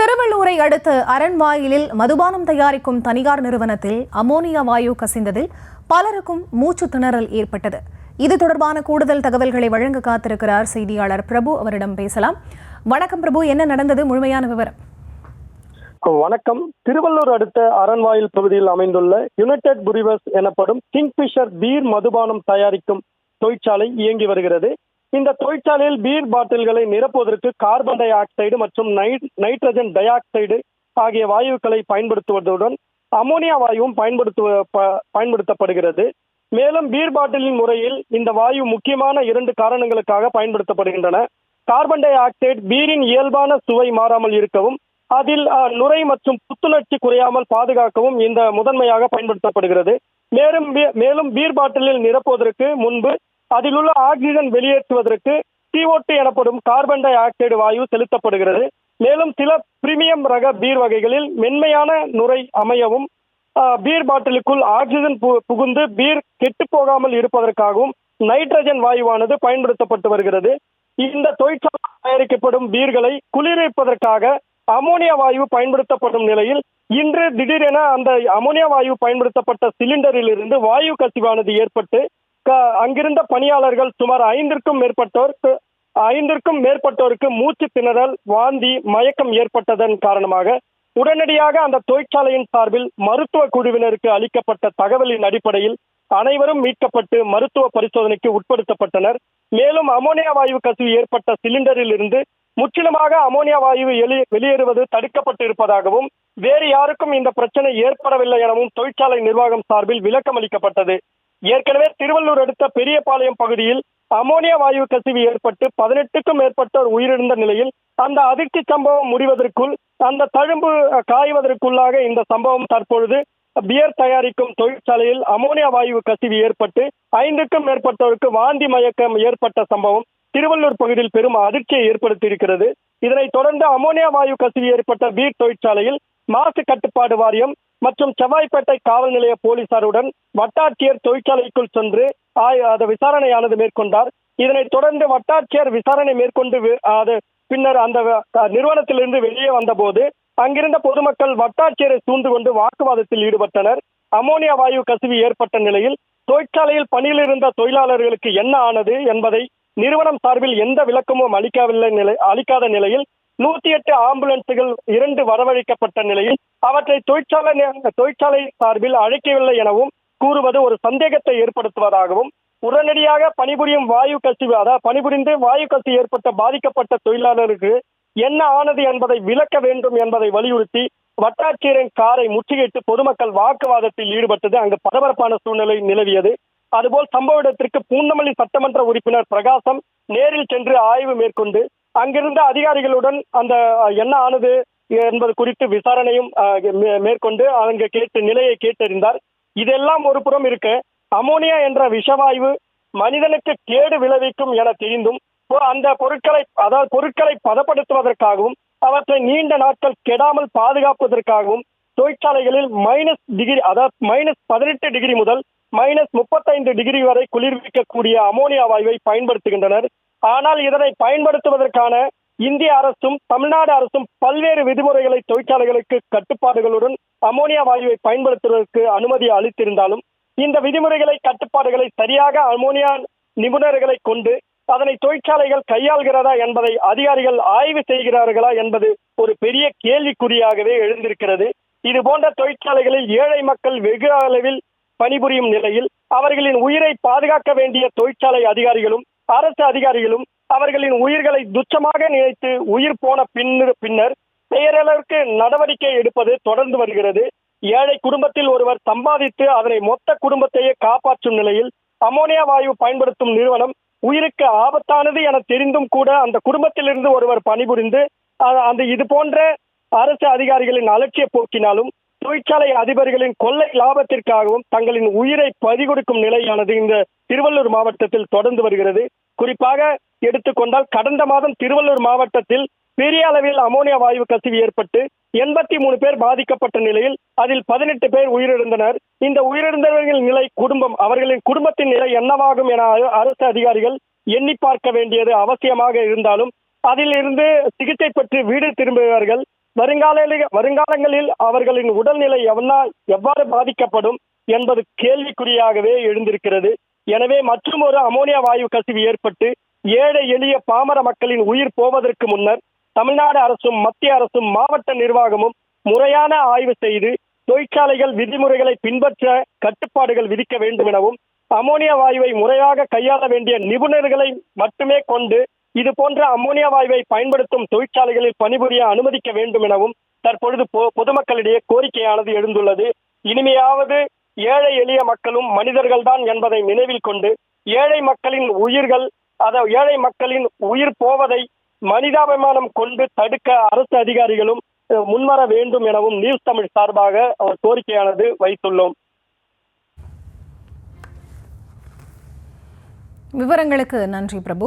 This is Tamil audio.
திருவள்ளூரை அடுத்த அரண்வாயிலில் மதுபானம் தயாரிக்கும் தனியார் நிறுவனத்தில் அமோனியா வாயு கசிந்ததில் பலருக்கும் மூச்சு திணறல் ஏற்பட்டது. இது தொடர்பான கூடுதல் தகவல்களை வழங்க காத்திருக்கிறார் செய்தியாளர் பிரபு. அவரிடம் பேசலாம். வணக்கம் பிரபு, என்ன நடந்தது? முழுமையான விவரம். வணக்கம். திருவள்ளூர் அடுத்த அரண்வாயில் பகுதியில் அமைந்துள்ள யுனைடெட் புரிவர்ஸ் எனப்படும் கிங்ஃபிஷர் பீர் மதுபானம் தயாரிக்கும் தொழிற்சாலை இயங்கி வருகிறது. இந்த தொழிற்சாலையில் பீர் பாட்டில்களை நிரப்புவதற்கு கார்பன் டை ஆக்சைடு மற்றும் நைட்ரஜன் டை ஆக்சைடு ஆகிய வாயுக்களை பயன்படுத்துவதுடன் அமோனியா வாயுவும் பயன்படுத்தப்படுகிறது. மேலும் பீர் பாட்டிலின் முறையில் இந்த வாயு முக்கியமான 2 காரணங்களுக்காக பயன்படுத்தப்படுகின்றன. கார்பன் டை ஆக்சைடு பீரின் இயல்பான சுவை மாறாமல் இருக்கவும், அதில் நுரை மற்றும் புத்துணர்ச்சி குறையாமல் பாதுகாக்கவும் இந்த முதன்மையாக பயன்படுத்தப்படுகிறது. மேலும் பீர் பாட்டிலில் நிரப்புவதற்கு முன்பு அதில் உள்ள ஆக்சிஜன் வெளியேற்றுவதற்கு CO2 எனப்படும் கார்பன் டை ஆக்சைடு வாயு செலுத்தப்படுகிறது. மேலும் சில பிரீமியம் ரக பீர் வகைகளில் மென்மையான நுரை அமையவும் பீர் பாட்டிலுக்குள் ஆக்சிஜன் புகுந்து பீர் கெட்டு போகாமல் இருப்பதற்காகவும் நைட்ரஜன் வாயுவானது பயன்படுத்தப்பட்டு வருகிறது. இந்த தொழிற்சாலை தயாரிக்கப்படும் பீர்களை குளிர்விப்பதற்காக அமோனியா வாயு பயன்படுத்தப்படும் நிலையில் இன்று திடீரென அந்த அமோனியா வாயு பயன்படுத்தப்பட்ட சிலிண்டரில் இருந்து வாயு கசிவானது ஏற்பட்டு அங்கிருந்த பணியாளர்கள் சுமார் 5க்கும் மேற்பட்டோருக்கு மூச்சு திணறல், வாந்தி, மயக்கம் ஏற்பட்டதன் காரணமாக உடனடியாக அந்த தொழிற்சாலையின் சார்பில் மருத்துவ குழுவினருக்கு அளிக்கப்பட்ட தகவலின் அடிப்படையில் அனைவரும் மீட்கப்பட்டு மருத்துவ பரிசோதனைக்கு உட்படுத்தப்பட்டனர். மேலும் அமோனியா வாயு கசிவு ஏற்பட்ட சிலிண்டரில் இருந்து முற்றிலுமாக அமோனியா வாயு வெளியேறுவது தடுக்கப்பட்டு இருப்பதாகவும் வேறு யாருக்கும் இந்த பிரச்சனை ஏற்படவில்லை எனவும் தொழிற்சாலை நிர்வாகம் சார்பில் விளக்கம் அளிக்கப்பட்டது. ஏற்கனவே திருவள்ளூர் அடுத்த பெரியபாளையம் பகுதியில் அமோனியா வாயு கசிவு ஏற்பட்டு 18க்கும் மேற்பட்டோர் உயிரிழந்த நிலையில் அந்த அதிர்ச்சி சம்பவம் முடிவதற்குள் அந்த தழும்பு காய்வதற்குள்ளாக இந்த சம்பவம் தற்பொழுது பியர் தயாரிக்கும் தொழிற்சாலையில் அமோனியா வாயு கசிவு ஏற்பட்டு 5க்கும் மேற்பட்டோருக்கு வாந்தி மயக்கம் ஏற்பட்ட சம்பவம் திருவள்ளூர் பகுதியில் பெரும் அதிர்ச்சியை ஏற்படுத்தியிருக்கிறது. இதனைத் தொடர்ந்து அமோனியா வாயு கசிவு ஏற்பட்ட பீர் தொழிற்சாலையில் மாசு கட்டுப்பாடு வாரியம் மற்றும் செவ்வாய்ப்பேட்டை காவல் நிலைய போலீசாருடன் வட்டாட்சியர் தொழிற்சாலைக்குள் சென்று விசாரணையானது மேற்கொண்டார். இதனைத் தொடர்ந்து வட்டாட்சியர் விசாரணை மேற்கொண்டு பின்னர் அந்த நிறுவனத்திலிருந்து வெளியே வந்தபோது அங்கிருந்த பொதுமக்கள் வட்டாட்சியரை சூழ்ந்து கொண்டு வாக்குவாதத்தில் ஈடுபட்டனர். அமோனியா வாயு கசிவு ஏற்பட்ட நிலையில் தொழிற்சாலையில் பணியில் இருந்த தொழிலாளர்களுக்கு என்ன ஆனது என்பதை நிறுவனம் சார்பில் எந்த விளக்கமும் அளிக்காத நிலையில் 108 ஆம்புலன்ஸுகள் 2 வரவழைக்கப்பட்ட நிலையில் அவற்றை தொழிற்சாலை சார்பில் அழைக்கவில்லை எனவும் கூறுவது ஒரு சந்தேகத்தை ஏற்படுத்துவதாகவும், உடனடியாக பணிபுரிந்து வாயு கசிவு ஏற்பட்ட பாதிக்கப்பட்ட தொழிலாளருக்கு என்ன ஆனது என்பதை விளக்க வேண்டும் என்பதை வலியுறுத்தி வட்டாட்சியரின் காரை முற்றுகையிட்டு பொதுமக்கள் வாக்குவாதத்தில் ஈடுபட்டது. அங்கு பரபரப்பான சூழ்நிலை நிலவியது. அதுபோல் சம்பவ இடத்திற்கு பூந்தமல்லி சட்டமன்ற உறுப்பினர் பிரகாசம் நேரில் சென்று ஆய்வு மேற்கொண்டு அங்கிருந்த அதிகாரிகளுடன் அந்த என்ன ஆனது என்பது குறித்து விசாரணையும் மேற்கொண்டு அங்கு நிலையை கேட்டறிந்தார். இதெல்லாம் ஒரு புறம் இருக்க, அமோனியா என்ற விஷவாயு மனிதனுக்கு கேடு விளைவிக்கும் என தெரிந்தும் அந்த பொருட்களை பதப்படுத்துவதற்காகவும் அவற்றை நீண்ட நாட்கள் கெடாமல் பாதுகாப்பதற்காகவும் தொழிற்சாலைகளில் -18 முதல் -35 வரை குளிர்விக்கக்கூடிய அமோனியா வாயுவை பயன்படுத்துகின்றனர். ஆனால் இதனை பயன்படுத்துவதற்கான இந்திய அரசும் தமிழ்நாடு அரசும் பல்வேறு விதிமுறைகளை தொழிற்சாலைகளுக்கு கட்டுப்பாடுகளுடன் அமோனியா வாயுவை பயன்படுத்துவதற்கு அனுமதி அளித்திருந்தாலும் இந்த விதிமுறைகளை கட்டுப்பாடுகளை சரியாக அமோனியா நிபுணர்களை கொண்டு அதனை தொழிற்சாலைகள் கையாள்கிறதா என்பதை அதிகாரிகள் ஆய்வு செய்கிறார்களா என்பது ஒரு பெரிய கேள்விக்குறியாகவே எழுந்திருக்கிறது. இது போன்ற தொழிற்சாலைகளில் ஏழை மக்கள் வெகு அளவில் பணிபுரியும் நிலையில் அவர்களின் உயிரை பாதுகாக்க வேண்டிய தொழிற்சாலை அதிகாரிகளும் அரசு அதிகாரிகளும் அவர்களின் உயிர்களை துச்சமாக நினைத்து உயிர் போன பின்னர் பெயரளவிற்கு நடவடிக்கை எடுப்பது தொடர்ந்து வருகிறது. ஏழை குடும்பத்தில் ஒருவர் சம்பாதித்து அதனை மொத்த குடும்பத்தையே காப்பாற்றும் நிலையில் அமோனியா வாயு பயன்படுத்தும் நிறுவனம் உயிருக்கு ஆபத்தானது என தெரிந்தும் கூட அந்த குடும்பத்திலிருந்து ஒருவர் பணிபுரிந்து இது போன்ற அரசு அதிகாரிகளின் அலட்சிய போக்கினாலும் தொழிற்சாலை அதிபர்களின் கொள்ளை லாபத்திற்காகவும் தங்களின் உயிரை பறிகொடுக்கும் நிலையானது இந்த திருவள்ளூர் மாவட்டத்தில் தொடர்ந்து வருகிறது. குறிப்பாக எடுத்துக்கொண்டால் கடந்த மாதம் திருவள்ளூர் மாவட்டத்தில் பெரிய அளவில் அமோனியா வாயு கசிவு ஏற்பட்டு 83 பேர் பாதிக்கப்பட்ட நிலையில் அதில் 18 பேர் உயிரிழந்தனர். இந்த உயிரிழந்தவர்களின் நிலை அவர்களின் குடும்பத்தின் நிலை என்னவாகும் என அரசு அதிகாரிகள் எண்ணி பார்க்க வேண்டியது அவசியமாக இருந்தாலும் அதில் இருந்து சிகிச்சை பெற்று வீடு திரும்புபவர்கள் வருங்காலங்களில் அவர்களின் உடல்நிலை எவ்வாறு பாதிக்கப்படும் என்பது கேள்விக்குறியாகவே எழுந்திருக்கிறது. எனவே மற்றும் ஒரு அமோனியா வாயு கசிவு ஏற்பட்டு ஏழை எளிய பாமர மக்களின் உயிர் போவதற்கு முன்னர் தமிழ்நாடு அரசும் மத்திய அரசும் மாவட்ட நிர்வாகமும் முறையான ஆய்வு செய்து தொழிற்சாலைகள் விதிமுறைகளை பின்பற்ற கட்டுப்பாடுகள் விதிக்க வேண்டும் எனவும், அமோனியா வாயுவை முறையாக கையாள வேண்டிய நிபுணர்களை மட்டுமே கொண்டு இது போன்ற அமோனியா வாயுவை பயன்படுத்தும் தொழிற்சாலைகளில் பணிபுரிய அனுமதிக்க வேண்டும் எனவும் தற்பொழுது பொதுமக்களிடையே கோரிக்கையானது எழுந்துள்ளது. இனிமையாவது ஏழை எளிய மக்களும் மனிதர்கள் தான் என்பதை நினைவில் கொண்டு ஏழை மக்களின் உயிர் போவதை மனிதாபிமானம் கொண்டு தடுக்க அரசு அதிகாரிகளும் முன்வர வேண்டும் எனவும் நியூஸ் தமிழ் சார்பாக கோரிக்கையானது வைத்துள்ளோம். விவரங்களுக்கு நன்றி பிரபு.